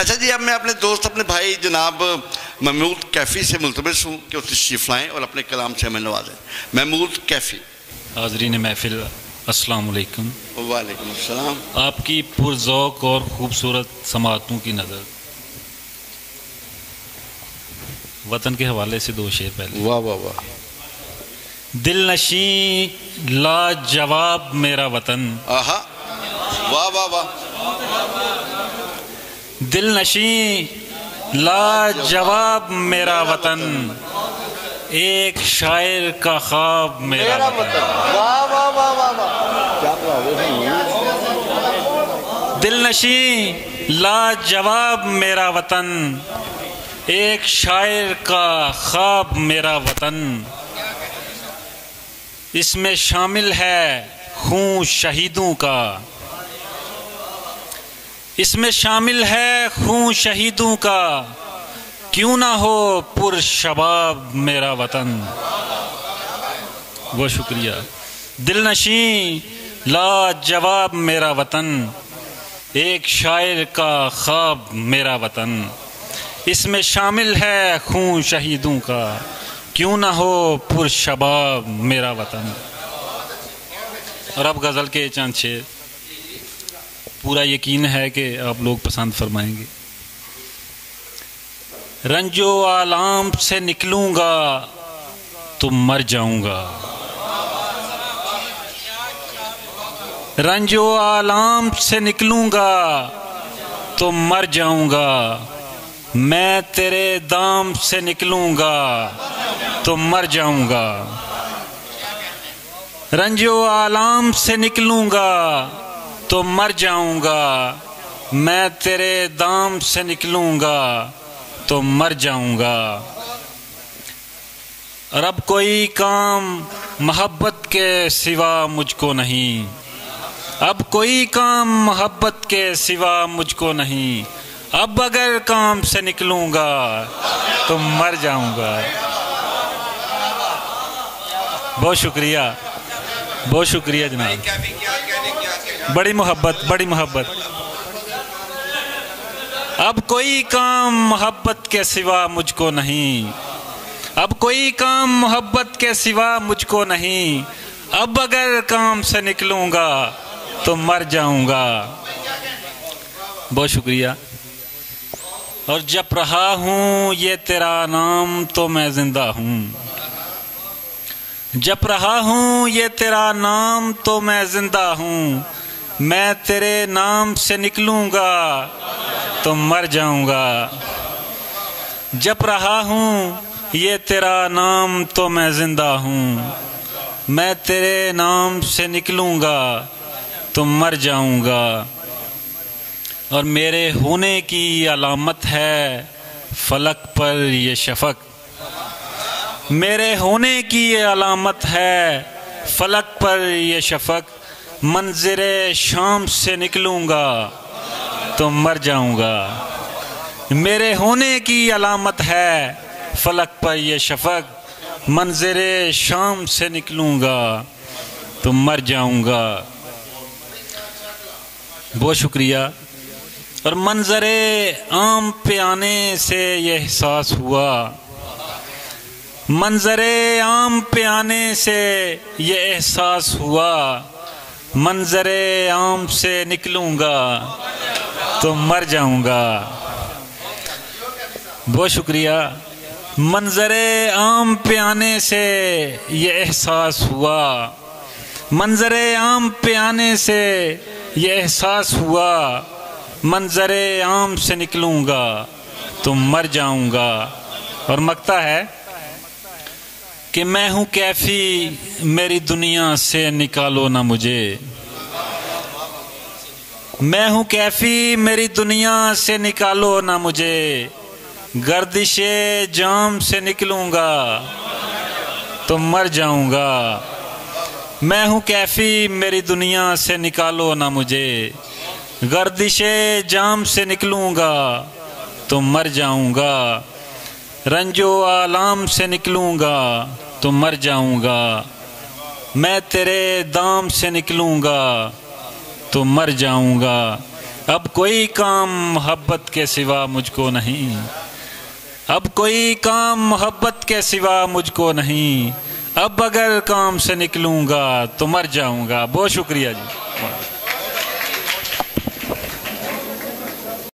अच्छा जी, अब मैं अपने दोस्त अपने भाई जनाब महमूद कैफ़ी से मुल्तमस हूँ कि वो तशरीफ़ लाएँ और अपने कलाम से हमें नवाजें। महमूद कैफ़ी। हाज़रीन महफिल, अस्सलाम वालेकुम। वालेकुम अस्सलाम। आपकी पुरज़ौक़ और ख़ूबसूरत समाअतों की नज़र वतन के हवाले से दो शेर पहले। वाह वाह वाह। दिल नशी लाजवाब मेरा वतन। आहा, वाह वाह वाह। दिल नशी लाजवाब मेरा वतन, एक शायर का ख्वाब मेरा वतन। वाह वाह वाह वाह वाह। दिल नशी लाजवाब मेरा वतन, एक शायर का ख्वाब मेरा वतन। इसमें शामिल है खून शहीदों का, इसमें शामिल है खून शहीदों का, क्यों ना हो पुरशबाब मेरा वतन। वो शुक्रिया। दिल नशी लाजवाब मेरा वतन, एक शायर का ख्वाब मेरा वतन। इसमें शामिल है खून शहीदों का, क्यों ना हो पुरशबाब मेरा वतन। और अब गज़ल के चंद शेर, पूरा यकीन है कि आप लोग पसंद फरमाएंगे। रंजो आलाम से निकलूंगा तो मर जाऊंगा, रंजो आलाम से निकलूंगा तो मर जाऊंगा। मैं तेरे दाम से निकलूंगा तो मर जाऊंगा, रंजो आलाम से निकलूंगा तो मर जाऊंगा। मैं तेरे दाम से निकलूंगा तो मर जाऊंगा। और अब कोई काम मोहब्बत के सिवा मुझको नहीं, अब कोई काम मोहब्बत के सिवा मुझको नहीं। अब अगर काम से निकलूंगा तो मर जाऊंगा। बहुत शुक्रिया, बहुत शुक्रिया जनाब। बड़ी मोहब्बत, बड़ी मोहब्बत। अब कोई काम मोहब्बत के सिवा मुझको नहीं, अब कोई काम मोहब्बत के सिवा मुझको नहीं। अब अगर काम से निकलूंगा तो मर जाऊंगा। बहुत शुक्रिया। और जप रहा हूँ ये तेरा नाम तो मैं जिंदा हूँ, जप रहा हूँ ये तेरा नाम तो मैं जिंदा हूँ। मैं तेरे नाम से निकलूंगा तो मर जाऊंगा। जप रहा हूँ ये तेरा नाम तो मैं जिंदा हूँ। मैं तेरे नाम से निकलूंगा तो मर जाऊंगा। और मेरे होने की अलामत है फलक पर ये शफक, मेरे होने की ये अलामत है फलक पर ये शफक। मंज़िरे शाम से निकलूंगा तो मर जाऊंगा। मेरे होने की अलामत है फलक पर ये शफक। मंज़िरे शाम से निकलूंगा तो मर जाऊंगा। बहुत शुक्रिया। और मंज़रे आम पे आने से ये एहसास हुआ, मंज़रे आम पे आने से ये एहसास हुआ। मंज़रे आम से निकलूंगा तो मर जाऊंगा। बहुत शुक्रिया। मंज़रे आम पे आने से ये एहसास हुआ, मंज़रे आम पे आने से ये एहसास हुआ। मंज़रे आम से निकलूंगा तो मर जाऊंगा। और मकता है कि मैं हूँ कैफी मेरी दुनिया से निकालो ना मुझे, मैं हूँ कैफी मेरी दुनिया से निकालो ना मुझे। गर्दिशे जाम से निकलूंगा तो मर जाऊंगा। मैं हूँ कैफी मेरी दुनिया से निकालो ना मुझे। गर्दिशे जाम से निकलूंगा तो मर जाऊंगा। रंजो आलाम से निकलूंगा तो मर जाऊंगा। मैं तेरे दाम से निकलूंगा तो मर जाऊंगा। अब कोई काम मोहब्बत के सिवा मुझको नहीं, अब कोई काम मोहब्बत के सिवा मुझको नहीं, अब अगर काम से निकलूंगा तो मर जाऊंगा। बहुत शुक्रिया जी।